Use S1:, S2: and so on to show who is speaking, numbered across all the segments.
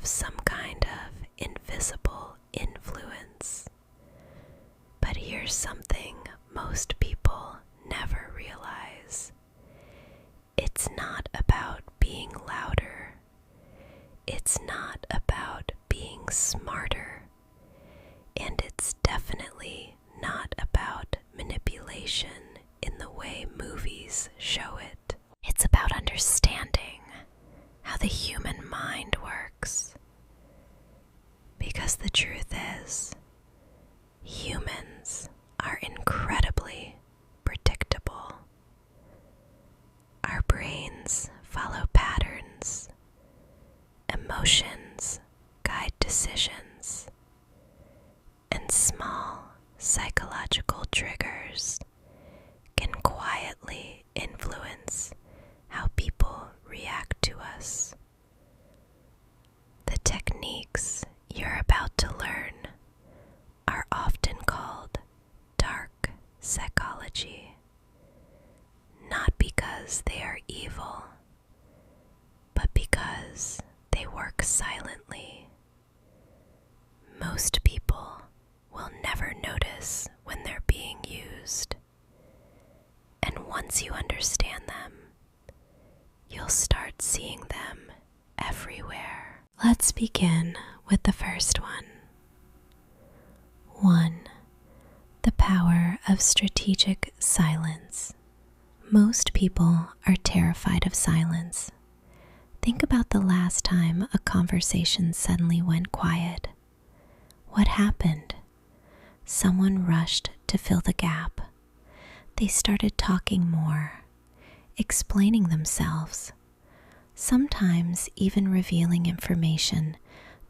S1: have some kind of invisible influence. But here's something most people never realize. It's not about being louder. It's not about being smarter. And it's definitely not about manipulation in the way movies show it. It's about understanding how the human mind works. Because the truth is, humans are incredibly predictable. Our brains follow patterns. Emotions guide decisions. And small psychological triggers can quietly influence how people react to us. The techniques you're about to learn are often called dark psychology, not because they are evil, but because they work silently. Most people will never notice when they're being used, and once you understand them, you'll start seeing them everywhere. Let's begin with the first one. 1. The power of strategic silence. Most people are terrified of silence. Think about the last time a conversation suddenly went quiet. What happened? Someone rushed to fill the gap. They started talking more, explaining themselves, sometimes even revealing information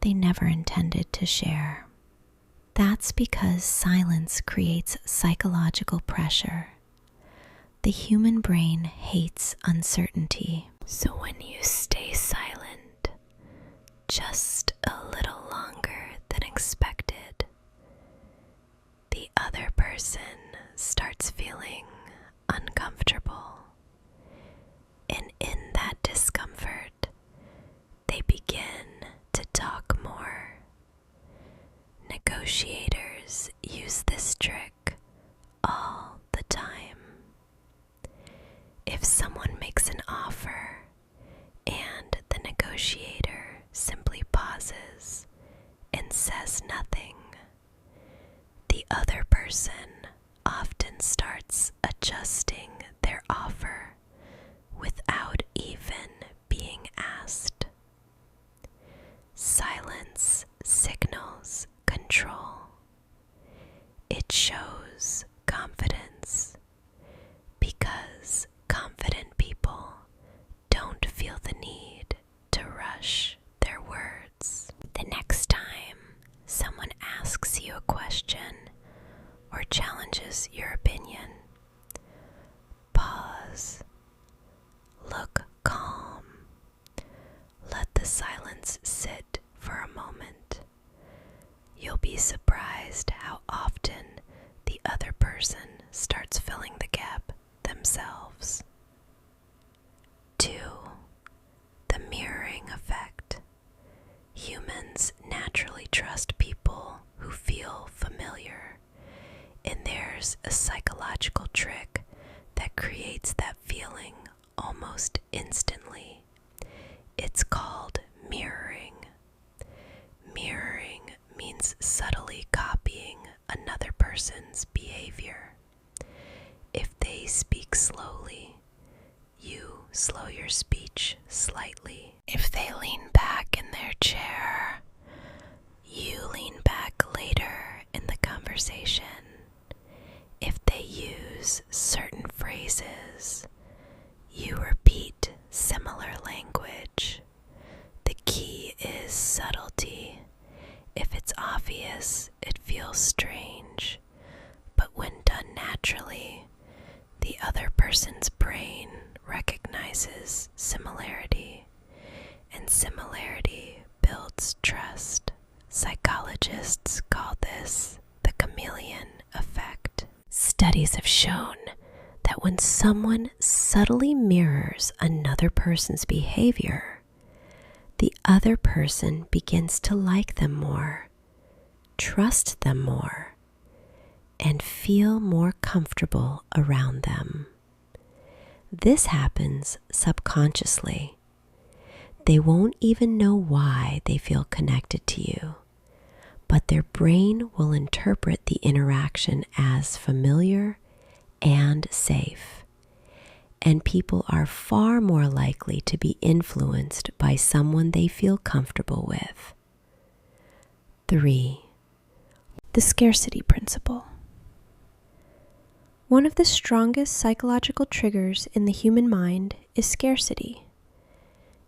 S1: they never intended to share. That's because silence creates psychological pressure. The human brain hates uncertainty. So when you stay silent just a little longer than expected, the other person starts feeling uncomfortable. And in that discomfort, they begin to talk more. Negotiators use this trick all the time. If someone makes an offer and the negotiator simply pauses and says nothing, the other person often starts adjusting their offer without even being asked. Silence signals control. It shows confidence, because confident people don't feel the need to rush their words. The next time someone asks you a question or challenges your opinion, pause, look calm, let the silence sit for a moment. You'll be surprised how often the other person starts filling the gap themselves. 2. The mirroring effect. Humans naturally trust people who feel familiar, and there's a psychological trick that creates that feeling almost instantly. It's called mirroring. Mirroring means subtly copying another person's behavior. If they speak slowly, you slow your speech slightly. If they lean back in their chair, you lean back later in the conversation. If they use certain phrases, you repeat similar language. The key is subtlety. If it's obvious, it feels strange. But when done naturally, the other person's brain recognizes similarity, and similarity builds trust. Psychologists call this the chameleon effect. Studies have shown that when someone subtly mirrors another person's behavior, the other person begins to like them more, trust them more, and feel more comfortable around them. This happens subconsciously. They won't even know why they feel connected to you, but their brain will interpret the interaction as familiar and safe. And people are far more likely to be influenced by someone they feel comfortable with. 3.
S2: The scarcity principle. One of the strongest psychological triggers in the human mind is scarcity.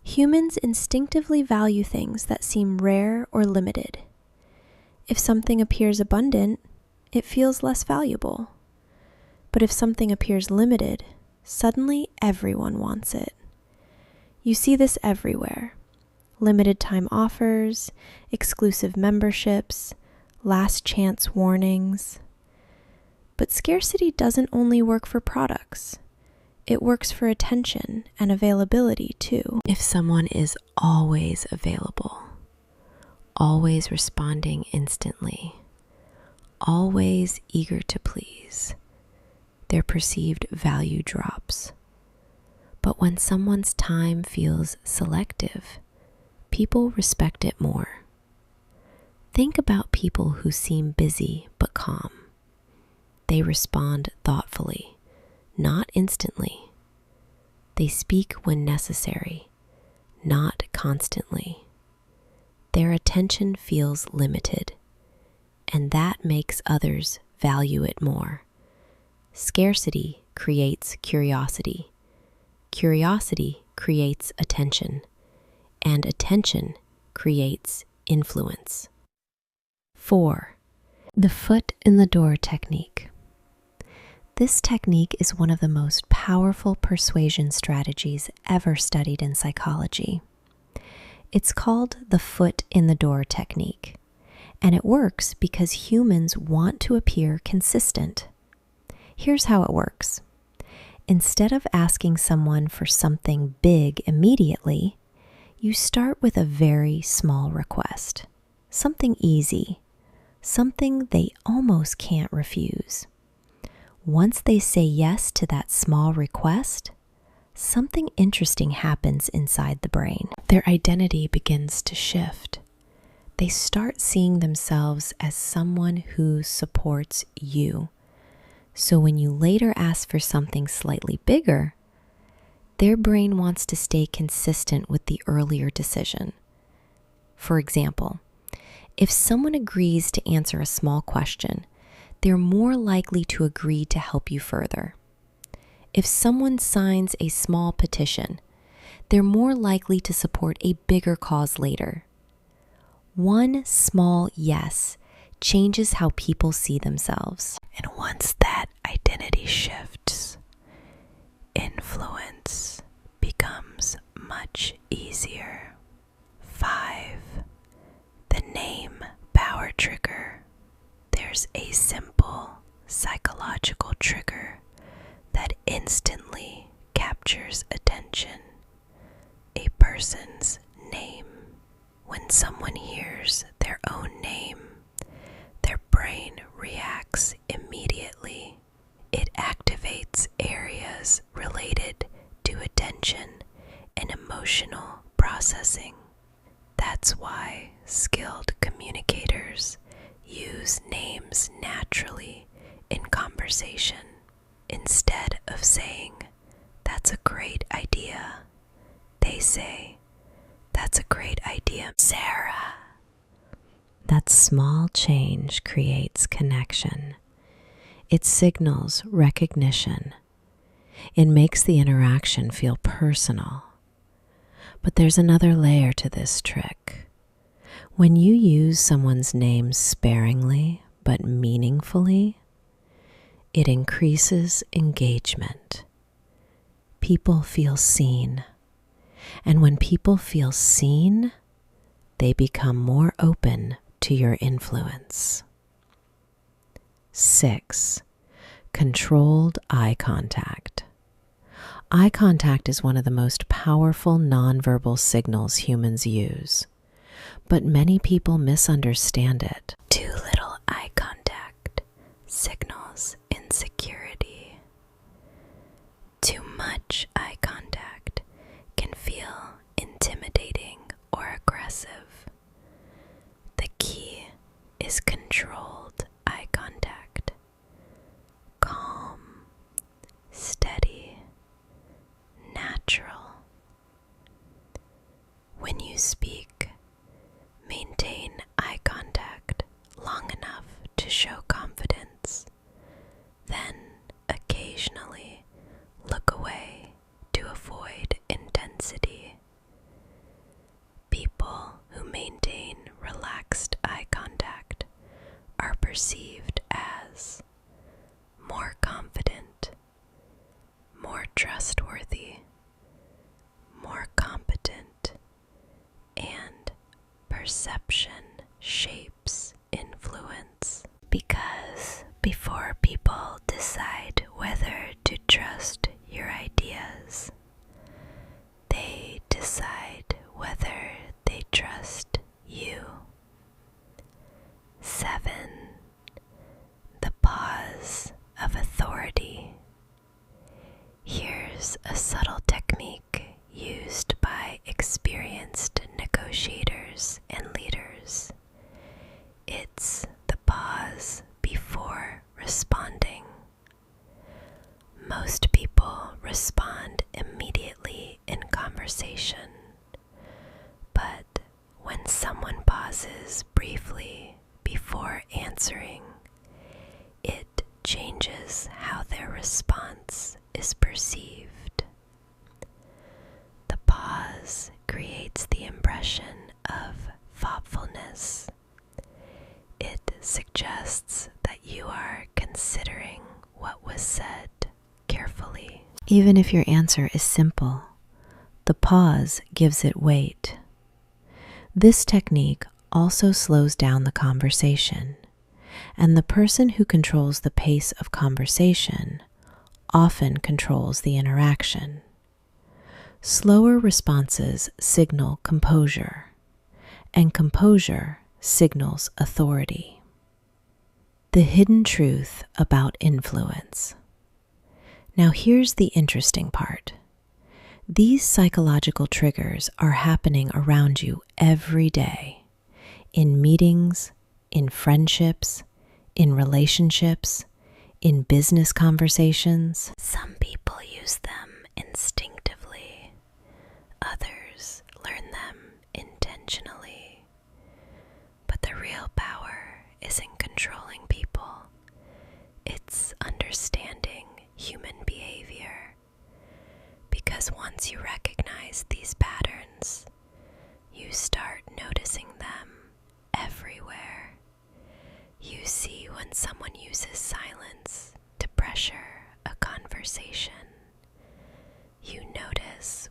S2: Humans instinctively value things that seem rare or limited. If something appears abundant, it feels less valuable. But if something appears limited, suddenly everyone wants it. You see this everywhere. Limited time offers, exclusive memberships, last chance warnings. But scarcity doesn't only work for products. It works for attention and availability too.
S1: If someone is always available, always responding instantly, always eager to please, their perceived value drops. But when someone's time feels selective, people respect it more. Think about people who seem busy but calm. They respond thoughtfully, not instantly. They speak when necessary, not constantly. Their attention feels limited, and that makes others value it more. Scarcity creates curiosity. Curiosity creates attention, and attention creates influence. 4. The foot in the door technique. This technique is one of the most powerful persuasion strategies ever studied in psychology. It's called the foot in the door technique, and it works because humans want to appear consistent. Here's how it works. Instead of asking someone for something big immediately, you start with a very small request, something easy, something they almost can't refuse. Once they say yes to that small request, something interesting happens inside the brain. Their identity begins to shift. They start seeing themselves as someone who supports you. So when you later ask for something slightly bigger, their brain wants to stay consistent with the earlier decision. For example, if someone agrees to answer a small question, they're more likely to agree to help you further. If someone signs a small petition, they're more likely to support a bigger cause later. One small yes changes how people see themselves. And once that identity shifts, influence becomes much easier. 5. The name power trigger. There's a simple psychological trigger that instantly captures attention. A person's name. When someone hears their own name, their brain reacts immediately. It activates areas related to attention and emotional processing. That's why skilled communicators use names naturally in conversation. Instead of saying, "That's a great idea," they say, "That's a great idea, Sarah." That small change creates connection. It signals recognition. It makes the interaction feel personal. But there's another layer to this trick. When you use someone's name sparingly but meaningfully, it increases engagement. People feel seen. And when people feel seen, they become more open to your influence. 6. Controlled eye contact.
S3: Eye contact is one of the most powerful nonverbal signals humans use, but many people misunderstand it.
S1: Too little eye contact signals insecurity. Too much eye contact can feel intimidating or aggressive. The key is controlled eye contact. Calm, steady, natural. When you speak, maintain eye contact long enough to show confidence. Then, occasionally, look away to avoid intensity. People who maintain relaxed eye contact are perceived as more confident, more trustworthy, more competent, and perception shapes influence. Because before people decide whether to trust your ideas, they decide whether they trust you. 7. The pause of authority. Here's a subtle technique used by experienced negotiators and leaders. It's the pause before responding. Most people respond immediately in conversation, but when someone pauses briefly before answering, it changes how their response is perceived. The pause creates the impression of thoughtfulness. It suggests that you are considering what was said carefully.
S3: Even if your answer is simple, the pause gives it weight. This technique also slows down the conversation, and the person who controls the pace of conversation often controls the interaction. Slower responses signal composure, and composure signals authority. The hidden truth about influence. Now here's the interesting part. These psychological triggers are happening around you every day, in meetings, in friendships, in relationships, in business conversations.
S1: Some people use them instinctively. Others learn them intentionally. But the real power isn't controlling people. It's understanding human behavior. Because once you recognize these patterns, you start noticing them everywhere. You see when someone uses silence to pressure a conversation. You notice